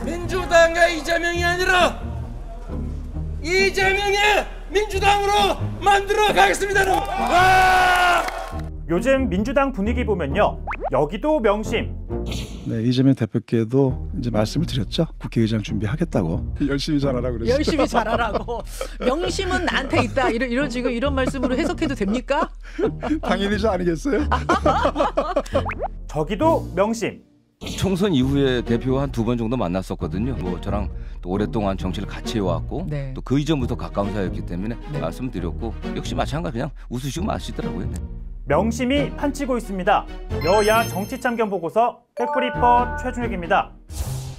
민주당의 이재명이 아니라 이재명의 민주당으로 만들어 가겠습니다. 요즘 민주당 분위기 보면요, 여기도 명심. 네, 이재명 대표께도 이제 말씀을 드렸죠. 국회의장 준비하겠다고. 열심히 잘하라고 그랬어요. 열심히 잘하라고. 명심은 나한테 있다. 이런 지금 이런 말씀으로 해석해도 됩니까? 당연히지 아니겠어요? 저기도 명심. 총선 이후에 대표와 한 2번 정도 만났었거든요. 뭐 저랑 또 오랫동안 정치를 같이 해왔고 네. 또 그 이전부터 가까운 사이였기 때문에 네. 말씀드렸고 역시 마찬가지 그냥 웃으시고 마시더라고요. 네. 명심이 판치고 있습니다. 여야 정치참견 보고서 백브리퍼 최준혁입니다.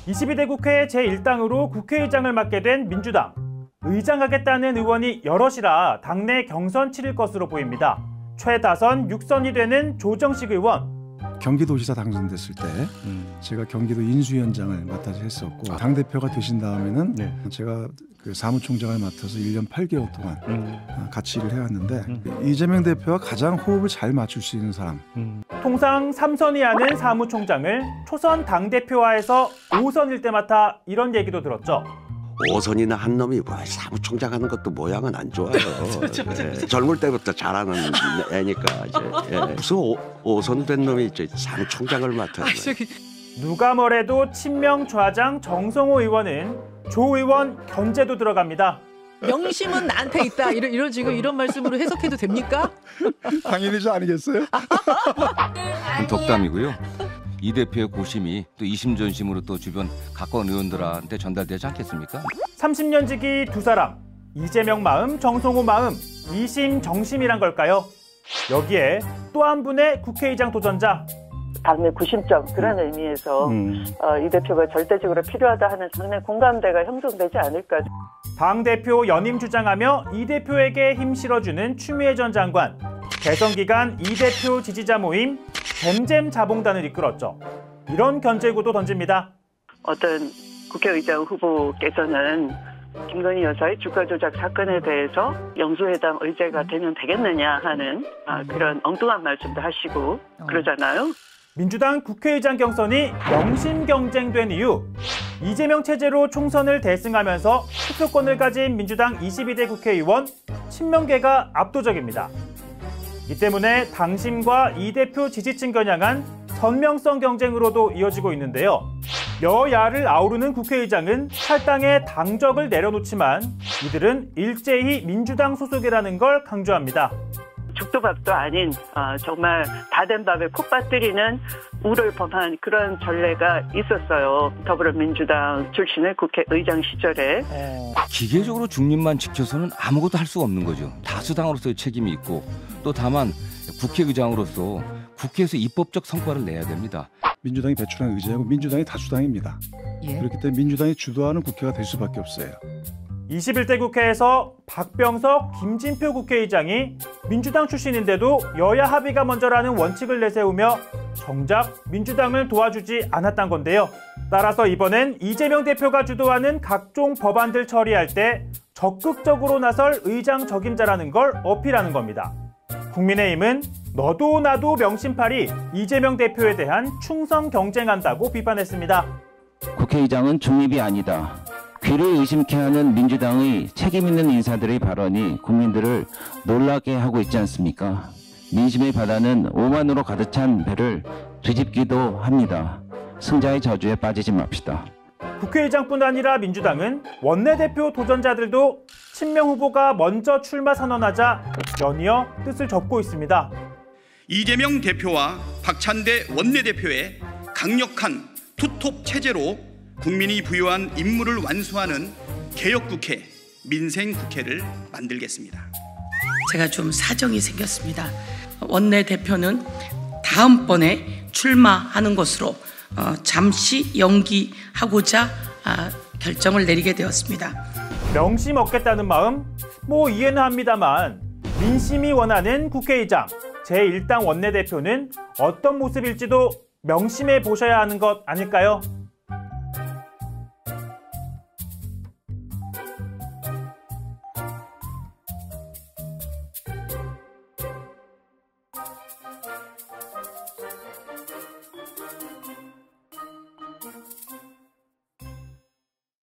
22대 국회 제1당으로 국회의장을 맡게 된 민주당. 의장하겠다는 의원이 여럿이라 당내 경선 치를 것으로 보입니다. 최다선 6선이 되는 조정식 의원. 경기도지사 당선됐을 때 제가 경기도 인수위원장을 맡아서 했었고 당대표가 되신 다음에는 제가 그 사무총장을 맡아서 1년 8개월 동안 같이 일을 해왔는데 이재명 대표와 가장 호흡을 잘 맞출 수 있는 사람. 통상 3선이 하는 사무총장을 초선 당대표화해서 5선일 때 맡아 이런 얘기도 들었죠. 5선이나 한 놈이 뭐 사무총장 하는 것도 모양은 안 좋아요. 예. 젊을 때부터 잘하는 애니까 이제 무슨 5선 된 놈이 이제 사무총장을 맡아요. 누가 뭐래도 친명 좌장 정성호 의원은 조 의원 견제도 들어갑니다. 명심은 나한테 있다. 이런 지금 이런 말씀으로 해석해도 됩니까? 당연히지 아니겠어요? 덕담이고요. 이 대표의 고심이 또 이심전심으로 또 주변 가까운 의원들한테 전달되지 않겠습니까? 30년 지기 두 사람, 이재명 마음, 정성호 마음, 이심정심이란 걸까요? 여기에 또 한 분의 국회의장 도전자. 당내 구심점 그런 의미에서 이 대표가 절대적으로 필요하다 하는 당내 공감대가 형성되지 않을까. 당대표 연임 주장하며 이 대표에게 힘 실어주는 추미애 전 장관. 대선 기간 이 대표 지지자 모임 잼잼 자봉단을 이끌었죠. 이런 견제구도 던집니다. 어떤 국회의장 후보께서는 김건희 여사의 주가 조작 사건에 대해서 영수회담 의제가 되면 되겠느냐 하는 그런 엉뚱한 말씀도 하시고 그러잖아요. 민주당 국회의장 경선이 명심 경쟁된 이유. 이재명 체제로 총선을 대승하면서 투표권을 가진 민주당 22대 국회의원 친명계가 압도적입니다. 이 때문에 당심과 이 대표 지지층 겨냥한 선명성 경쟁으로도 이어지고 있는데요. 여야를 아우르는 국회의장은 탈당의 당적을 내려놓지만 이들은 일제히 민주당 소속이라는 걸 강조합니다. 죽도 밥도 아닌 정말 다 된 밥에 콧 빠뜨리는 우를 범한 그런 전례가 있었어요. 더불어민주당 출신의 국회의장 시절에. 기계적으로 중립만 지켜서는 아무것도 할 수가 없는 거죠. 다수당으로서의 책임이 있고 또 다만 국회의장으로서 국회에서 입법적 성과를 내야 됩니다. 민주당이 배출한 의제하고 민주당이 다수당입니다. 예. 그렇기 때문에 민주당이 주도하는 국회가 될 수밖에 없어요. 21대 국회에서 박병석, 김진표 국회의장이 민주당 출신인데도 여야 합의가 먼저라는 원칙을 내세우며 정작 민주당을 도와주지 않았단 건데요. 따라서 이번엔 이재명 대표가 주도하는 각종 법안들 처리할 때 적극적으로 나설 의장 적임자라는 걸 어필하는 겁니다. 국민의힘은 너도 나도 명심팔이 이재명 대표에 대한 충성 경쟁한다고 비판했습니다. 국회의장은 중립이 아니다. 귀를 의심케 하는 민주당의 책임 있는 인사들의 발언이 국민들을 놀라게 하고 있지 않습니까? 민심의 바다는 오만으로 가득 찬 배를 뒤집기도 합니다. 승자의 저주에 빠지지 맙시다. 국회의장뿐 아니라 민주당은 원내대표 도전자들도 친명 후보가 먼저 출마 선언하자 연이어 뜻을 접고 있습니다. 이재명 대표와 박찬대 원내대표의 강력한 투톱 체제로 국민이 부여한 임무를 완수하는 개혁국회, 민생국회를 만들겠습니다. 제가 좀 사정이 생겼습니다. 원내대표는 다음번에 출마하는 것으로 잠시 연기하고자 결정을 내리게 되었습니다. 명심 얻겠다는 마음? 뭐 이해는 합니다만 민심이 원하는 국회의장, 제1당 원내대표는 어떤 모습일지도 명심해 보셔야 하는 것 아닐까요?